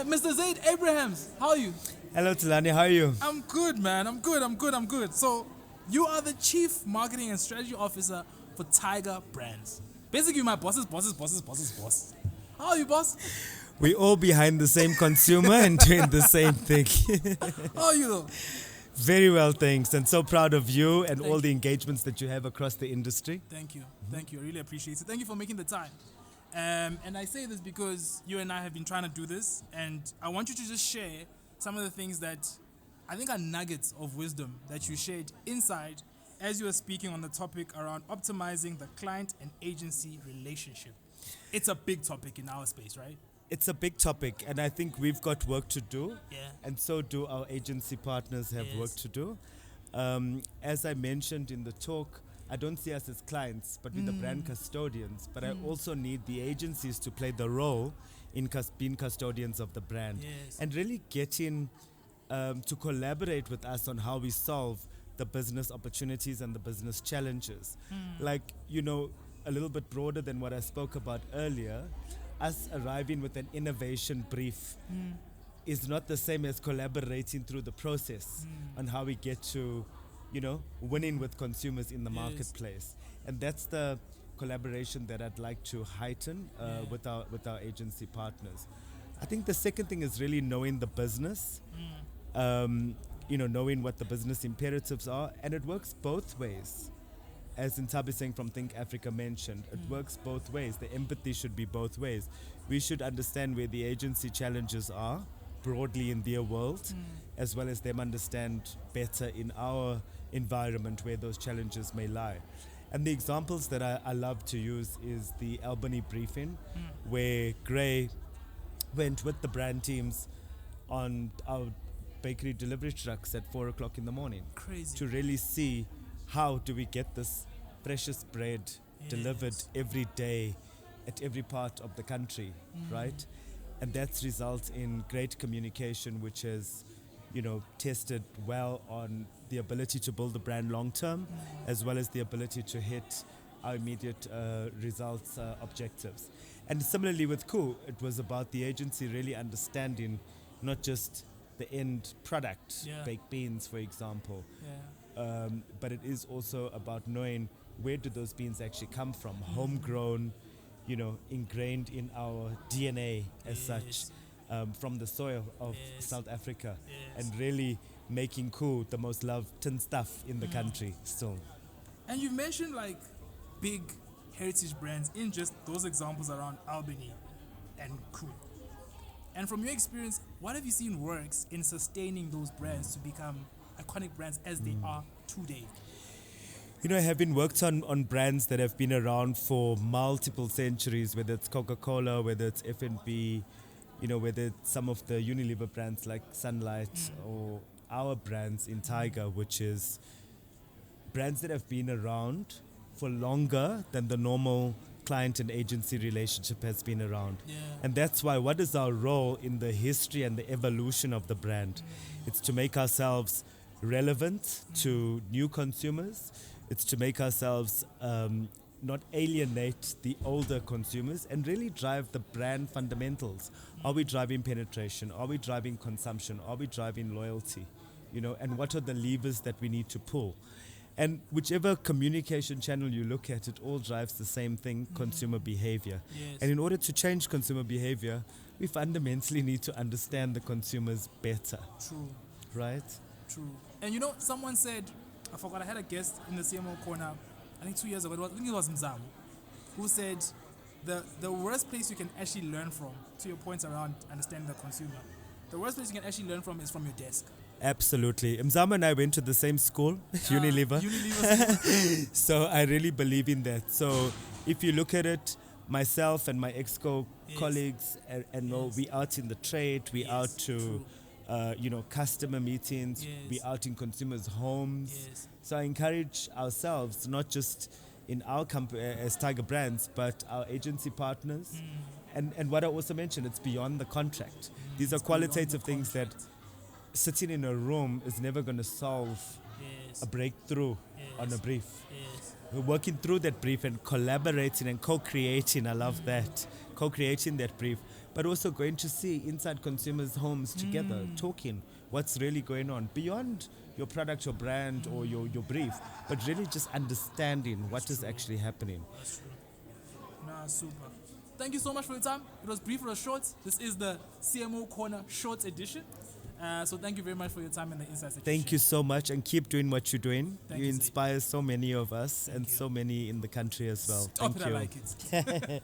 Mr. Zayd Abrahams, how are you? Hello, Tilani. How are you? I'm good, man. I'm good. So, you are the Chief Marketing and Strategy Officer for Tiger Brands. Basically, my boss's boss. How are you, boss? We all behind the same consumer and doing the same thing. How are you, though? Very well, thanks. And so proud of you and Thank all the you. engagements that you have across the industry. Thank you. Thank you. I really appreciate it. Thank you for making the time. And I say this because you and I have been trying to do this, and I want you to just share some of the things that I think are nuggets of wisdom that you shared inside as you were speaking on the topic around optimizing the client and agency relationship. It's a big topic in our space, right? It's a big topic, and I think we've got work to do, Yeah. and so do our agency partners have Yes. work to do. As I mentioned in the talk, I don't see us as clients, but we're the brand custodians. But I also need the agencies to play the role in being custodians of the brand, Yes. and really getting to collaborate with us on how we solve the business opportunities and the business challenges. Like, a little bit broader than what I spoke about earlier, us arriving with an innovation brief is not the same as collaborating through the process on how we get to, winning with consumers in the Yes. marketplace. And that's the collaboration that I'd like to heighten with our agency partners. I think the second thing is really knowing the business, knowing what the business imperatives are, and it works both ways. As Ntabi Singh from Think Africa mentioned, it works both ways. The empathy should be both ways. We should understand where the agency challenges are broadly in their world, as well as them understand better in our environment where those challenges may lie. And the examples that I love to use is the Albany briefing, where Gray went with the brand teams on our bakery delivery trucks at 4 o'clock in the morning Crazy. to really see how do we get this precious bread delivered Yes. every day at every part of the country, right? And that's results in great communication, which has, tested well on the ability to build the brand long term, as well as the ability to hit our immediate results objectives. And similarly with Koo, it was about the agency really understanding not just the end product, Yeah. baked beans, for example, Yeah. but it is also about knowing where do those beans actually come from, homegrown, ingrained in our DNA as such, Yes. from the soil of Yes. South Africa, Yes. and really making Koo the most loved tin stuff in the country still. And you've mentioned like big heritage brands in just those examples around Albany and Koo. And from your experience, what have you seen works in sustaining those brands to become iconic brands as they are today? Having worked on brands that have been around for multiple centuries, whether it's Coca-Cola, whether it's F&B, whether it's some of the Unilever brands like Sunlight, or our brands in Tiger, which is brands that have been around for longer than the normal client and agency relationship has been around. Yeah. And that's why, what is our role in the history and the evolution of the brand? It's to make ourselves relevant to new consumers. It's to make ourselves not alienate the older consumers and really drive the brand fundamentals. Are we driving penetration? Are we driving consumption? Are we driving loyalty? And what are the levers that we need to pull? And whichever communication channel you look at, it all drives the same thing, consumer behavior. Yes. And in order to change consumer behavior, we fundamentally need to understand the consumers better, True. right? True. And someone said, I forgot, I had a guest in the CMO Corner, I think 2 years ago, I think it was Mzam, who said the worst place you can actually learn from, to your points around understanding the consumer, the worst place you can actually learn from is from your desk. Absolutely. Mzama and I went to the same school, Unilever. Unilever. So I really believe in that. So if you look at it, myself and my exco Yes. colleagues, and all, Yes. we out in the trade, we Yes, out to, true. customer meetings, Yes. we out in consumers' homes. Yes. So I encourage ourselves, not just in our company as Tiger Brands, but our agency partners. And what I also mentioned, it's beyond the contract. These are It's beyond the qualitative things that contract. sitting in a room is never going to solve Yes. a breakthrough on a brief. Yes. We're working through that brief and collaborating and co-creating. I love that. Co-creating that brief but also going to see inside consumers' homes together, talking what's really going on beyond your product, your brand, or your brief, but really just understanding what is actually happening. That's true. Nah, super. Thank you so much for your time. It was brief, it was short. This is the CMO Corner short edition. So thank you very much for your time and the insights that Thank you so much, and keep doing what you're doing. Thank You you, Zayd. inspire so many of us and you. so many in the country as well. Stop Thank it, you. I like it.